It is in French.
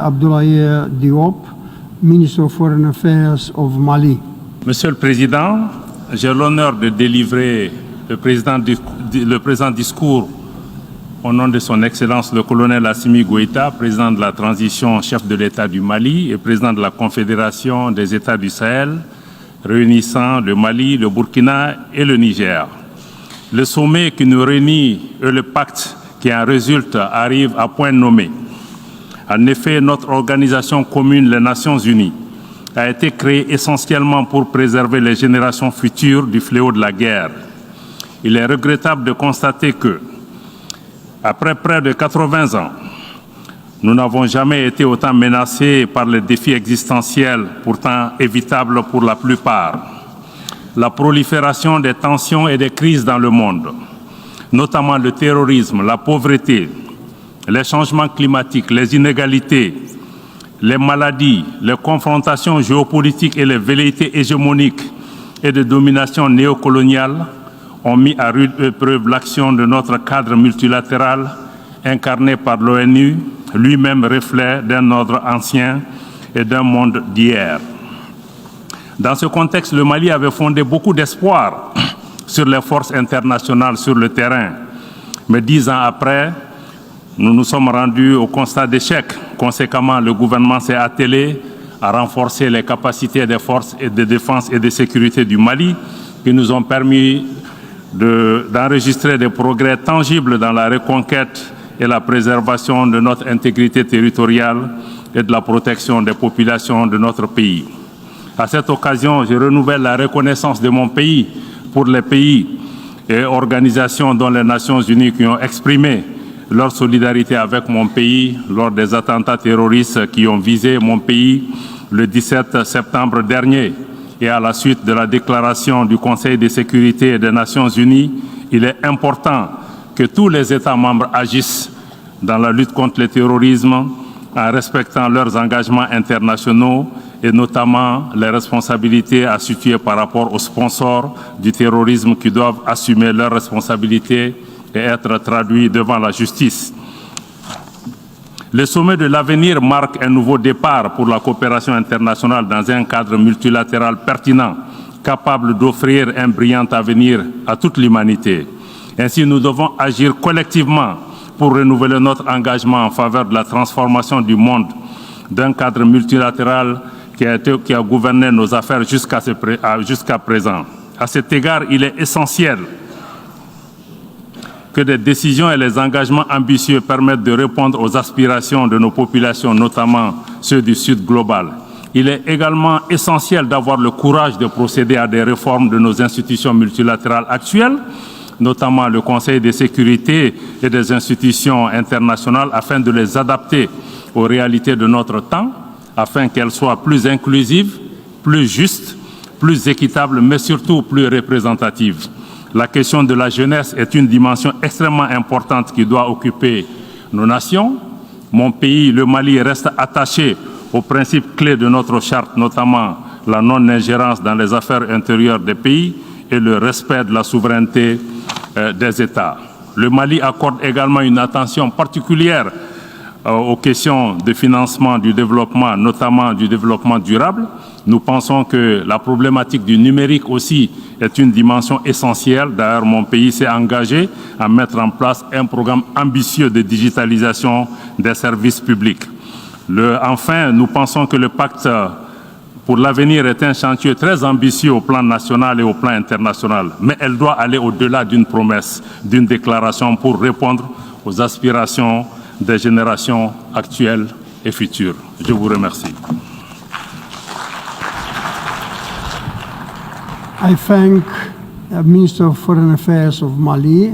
Abdoulaye Diop, Minister of Foreign Affairs of Mali. Monsieur le Président, j'ai l'honneur de délivrer le présent discours au nom de son Excellence le colonel Assimi Goïta, président de la transition, chef de l'État du Mali et président de la Confédération des États du Sahel, réunissant le Mali, le Burkina et le Niger. Le sommet qui nous réunit et le pacte qui en résulte arrivent à point nommé. En effet, notre organisation commune, les Nations Unies, a été créée essentiellement pour préserver les générations futures du fléau de la guerre. Il est regrettable de constater que, après près de 80 ans, nous n'avons jamais été autant menacés par les défis existentiels, pourtant évitables pour la plupart. La prolifération des tensions et des crises dans le monde, notamment le terrorisme, la pauvreté, les changements climatiques, les inégalités, les maladies, les confrontations géopolitiques et les velléités hégémoniques et de domination néocoloniale ont mis à rude épreuve l'action de notre cadre multilatéral incarné par l'ONU, lui-même reflet d'un ordre ancien et d'un monde d'hier. Dans ce contexte, le Mali avait fondé beaucoup d'espoir sur les forces internationales sur le terrain. Mais 10 ans après, nous nous sommes rendus au constat d'échec. Conséquemment, le gouvernement s'est attelé à renforcer les capacités des forces de défense et de sécurité du Mali qui nous ont permis d'enregistrer des progrès tangibles dans la reconquête et la préservation de notre intégrité territoriale et de la protection des populations de notre pays. À cette occasion, je renouvelle la reconnaissance de mon pays pour les pays et organisations dont les Nations Unies qui ont exprimé leur solidarité avec mon pays lors des attentats terroristes qui ont visé mon pays le 17 septembre dernier. Et à la suite de la déclaration du Conseil de sécurité des Nations Unies, il est important que tous les États membres agissent dans la lutte contre le terrorisme en respectant leurs engagements internationaux et notamment les responsabilités à situer par rapport aux sponsors du terrorisme qui doivent assumer leurs responsabilités et être traduits devant la justice. Le sommet de l'avenir marque un nouveau départ pour la coopération internationale dans un cadre multilatéral pertinent, capable d'offrir un brillant avenir à toute l'humanité. Ainsi, nous devons agir collectivement pour renouveler notre engagement en faveur de la transformation du monde d'un cadre multilatéral qui a gouverné nos affaires jusqu'à présent. À cet égard, il est essentiel que des décisions et les engagements ambitieux permettent de répondre aux aspirations de nos populations, notamment ceux du Sud global. Il est également essentiel d'avoir le courage de procéder à des réformes de nos institutions multilatérales actuelles, notamment le Conseil de sécurité et des institutions internationales, afin de les adapter aux réalités de notre temps, afin qu'elles soient plus inclusives, plus justes, plus équitables, mais surtout plus représentatives. La question de la jeunesse est une dimension extrêmement importante qui doit occuper nos nations. Mon pays, le Mali, reste attaché aux principes clés de notre charte, notamment la non-ingérence dans les affaires intérieures des pays et le respect de la souveraineté des États. Le Mali accorde également une attention particulière aux questions de financement du développement, notamment du développement durable. Nous pensons que la problématique du numérique aussi est une dimension essentielle. D'ailleurs, mon pays s'est engagé à mettre en place un programme ambitieux de digitalisation des services publics. Enfin, nous pensons que le pacte pour l'avenir est un chantier très ambitieux au plan national et au plan international. Mais elle doit aller au-delà d'une promesse, d'une déclaration pour répondre aux aspirations des générations actuelles et futures. Je vous remercie. I thank the Minister of Foreign Affairs of Mali,